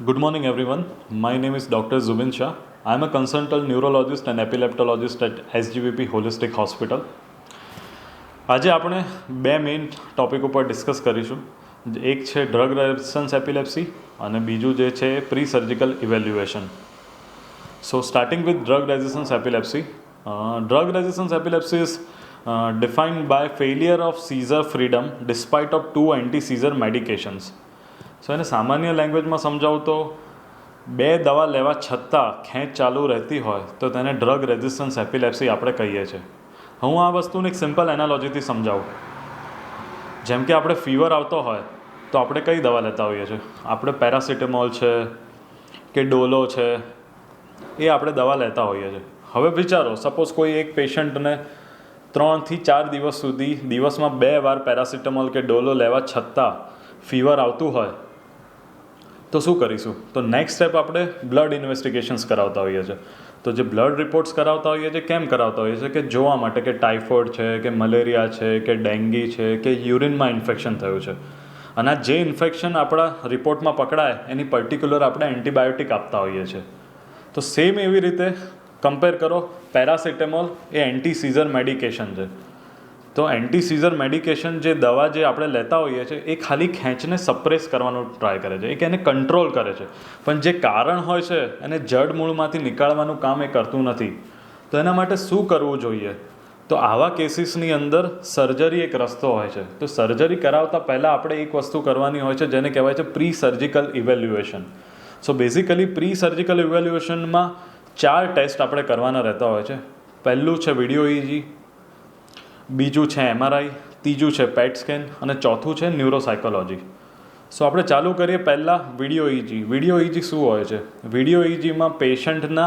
Good morning, everyone. My name is Dr. Zubin Shah. I am a consultant neurologist and epileptologist at SGVP Holistic Hospital. આજે આપણે બે main topic ઉપર discuss કરીશું. એક છે drug resistance epilepsy અને બીજું જે છે pre surgical evaluation. So starting with drug resistance epilepsy. Drug resistance epilepsy is defined by failure of seizure freedom despite of two anti-seizure medications. સો એને સામાન્ય લેંગ્વેજમાં સમજાવું તો બે દવા લેવા છતાં ખેંચ ચાલુ રહેતી હોય તો તેને ડ્રગ રેઝિસ્ટન્સ એપિલેપ્સી આપણે કહીએ છીએ. હું આ વસ્તુને એક સિમ્પલ એનાલોજીથી સમજાવું. જેમ કે આપણે ફીવર આવતો હોય તો આપણે કઈ દવા લેતા હોઈએ છીએ? આપણે પેરાસિટામોલ છે કે ડોલો છે એ આપણે દવા લેતા હોઈએ છીએ. હવે વિચારો, સપોઝ કોઈ એક પેશન્ટને 3 થી 4 દિવસ સુધી દિવસમાં 2 વાર પેરાસિટામોલ કે ડોલો લેવા છતાં ફીવર આવતું હોય તો શું કરીશું? તો નેક્સ્ટ સ્ટેપ આપણે બ્લડ ઇન્વેસ્ટિગેશન્સ કરાવતા હોઈએ છીએ. તો જે બ્લડ રિપોર્ટ્સ કરાવતા હોઈએ છીએ, કેમ કરાવતા હોઈએ છીએ? કે જોવા માટે કે ટાઇફોઇડ છે કે મલેરિયા છે કે ડેન્ગી છે કે યુરિનમાં ઇન્ફેક્શન થયું છે. અને આ જે ઇન્ફેક્શન આપણા રિપોર્ટમાં પકડાય એની પર્ટિક્યુલર આપણે એન્ટીબાયોટિક આપતા હોઈએ છીએ. તો સેમ એવી રીતે કમ્પેર કરો, પેરાસિટામોલ એ એન્ટી સીઝર મેડિકેશન છે. તો એન્ટી સીઝર મેડિકેશન જે દવા જે આપણે લેતા હોઈએ છીએ એ ખાલી ખેંચને સપ્રેસ કરવાનું ટ્રાય કરે છે, એને કંટ્રોલ કરે છે, પણ જે કારણ હોય છે એને જડ મૂળમાંથી નીકાળવાનું કામ એ કરતું નથી. તો એના માટે શું કરવું જોઈએ? તો આવા કેસીસની અંદર સર્જરી એક રસ્તો હોય છે. તો સર્જરી કરાવતા પહેલાં આપણે એક વસ્તુ કરવાની હોય છે જેને કહેવાય છે pre surgical evaluation. So basically pre surgical ઇવેલ્યુએશનમાં 4 ટેસ્ટ આપણે કરવાના રહેતા હોય છે. પહેલું છે વિડીયો ઇજી, બીજું છે MRI, ત્રીજું છે પેટ સ્કેન અને ચોથું છે ન્યુરોસાયકોલોજી. સો આપણે ચાલુ કરીએ પહેલાં વિડીયો ઇજી. વિડીયો ઇજી શું હોય છે? વિડીયો ઇજીમાં પેશન્ટના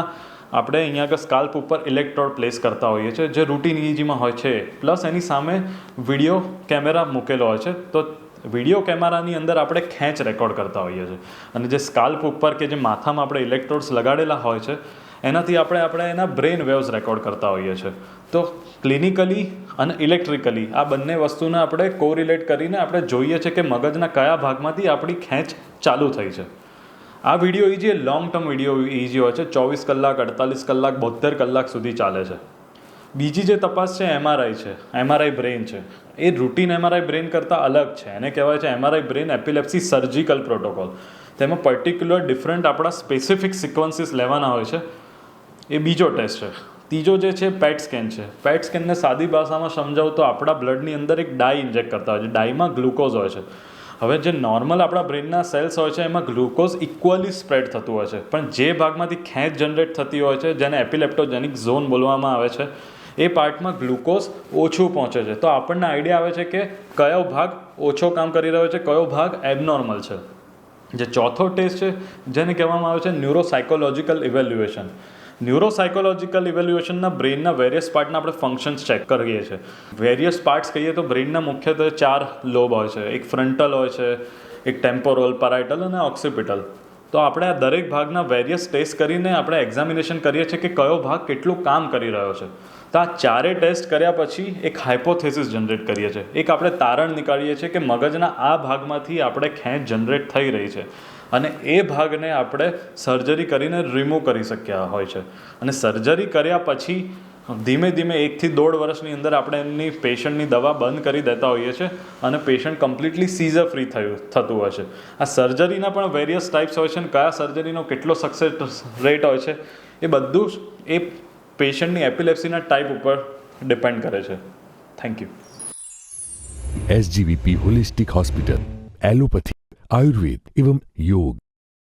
આપણે અહીંયા આગળ સ્કાલ્પ ઉપર ઇલેક્ટ્રોડ પ્લેસ કરતા હોઈએ છીએ જે રૂટીન ઇજીમાં હોય છે, પ્લસ એની સામે વિડીયો કેમેરા મૂકેલો હોય છે. તો વિડીયો કેમેરાની અંદર આપણે ખેંચ રેકોર્ડ કરતા હોઈએ છીએ અને જે સ્કાલ્પ ઉપર કે જે માથામાં આપણે ઇલેક્ટ્રોડ્સ લગાડેલા હોય છે એનાથી આપણે એના બ્રેન વેવ્સ રેકોર્ડ કરતા હોઈએ છીએ. તો ક્લિનિકલી અને ઇલેક્ટ્રિકલી આ બંને વસ્તુને આપણે કોરિલેટ કરીને આપણે જોઈએ છે કે મગજના કયા ભાગમાંથી આપણી ખેંચ ચાલુ થઈ છે. આ વિડીયો ઇજી એ લોંગ ટર્મ વિડીયો ઇજી હોય છે. 24 કલાક, 48 કલાક, 72 કલાક સુધી ચાલે છે. બીજી જે તપાસ છે MRI છે, MRI બ્રેન છે. એ રૂટીન MRI બ્રેન કરતાં અલગ છે. એને કહેવાય છે MRI brain epilepsy surgical protocol. તેમાં પર્ટિક્યુલર ડિફરન્ટ આપણા સ્પેસિફિક સિક્વન્સીસ લેવાના હોય છે. એ બીજો ટેસ્ટ છે. ત્રીજો જે છે પેટ સ્કેન છે. પેટ સ્કેનને સાદી ભાષામાં સમજાવું તો આપણા બ્લડની અંદર એક ડાઈ ઇન્જેક્ટ કરતા હોય છે. ડાઈમાં ગ્લુકોઝ હોય છે. હવે જે નોર્મલ આપણા બ્રેનના સેલ્સ હોય છે એમાં ગ્લુકોઝ ઇક્વલી સ્પ્રેડ થતું હોય છે, પણ જે ભાગમાંથી ખેંચ જનરેટ થતી હોય છે જેને એપિલેપ્ટોજેનિક ઝોન બોલવામાં આવે છે એ પાર્ટમાં ગ્લુકોઝ ઓછું પહોંચે છે. તો આપણને આઈડિયા આવે છે કે કયો ભાગ ઓછો કામ કરી રહ્યો છે, કયો ભાગ એબનોર્મલ છે. જે ચોથો ટેસ્ટ છે જેને કહેવામાં આવે છે ન્યુરોસાયકોલોજીકલ ઇવેલ્યુએશન. ન્યુરોસાયકોલોજીકલ ઇવેલ્યુએશનના બ્રેનના વેરિયસ પાર્ટના આપણે ફંક્શન્સ ચેક કરીએ છીએ. વેરિયસ પાર્ટ્સ કહીએ તો બ્રેનના મુખ્યત્વે 4 લોબ હોય છે. એક ફ્રન્ટલ હોય છે, એક ટેમ્પોરલ, પેરાઇટલ અને ઓક્સિપિટલ. તો આપણે આ દરેક ભાગના વેરિયસ ટેસ્ટ કરીને આપણે એક્ઝામિનેશન કરીએ છીએ કે કયો ભાગ કેટલું કામ કરી રહ્યો છે. તો આ 4 ટેસ્ટ કર્યા પછી એક હાઇપોથેસિસ જનરેટ કરીએ છીએ. એક આપણે તારણ નીકાળીએ છીએ કે મગજના આ ભાગમાંથી આપણે ખેંચ જનરેટ થઈ રહી છે અને એ ભાગને આપણે સર્જરી કરીને રિમૂવ કરી શક્યા હોય છે. અને સર્જરી કર્યા પછી ધીમે ધીમે 1 થી 1.5 વર્ષની અંદર આપણે એમની પેશન્ટની દવા બંધ કરી દેતા હોઈએ છીએ અને પેશન્ટ કમ્પ્લીટલી સીઝર ફ્રી થતું હોય છે. આ સર્જરીના પણ વેરિયસ ટાઈપ્સ હોય છે અને કયા સર્જરીનો કેટલો સક્સેસ રેટ હોય છે એ બધું જ એ પેશન્ટની એપિલેપ્સીના ટાઈપ ઉપર ડિપેન્ડ કરે છે. Thank you. SGVP holistic hospital, allopathy, Ayurveda एवं योग.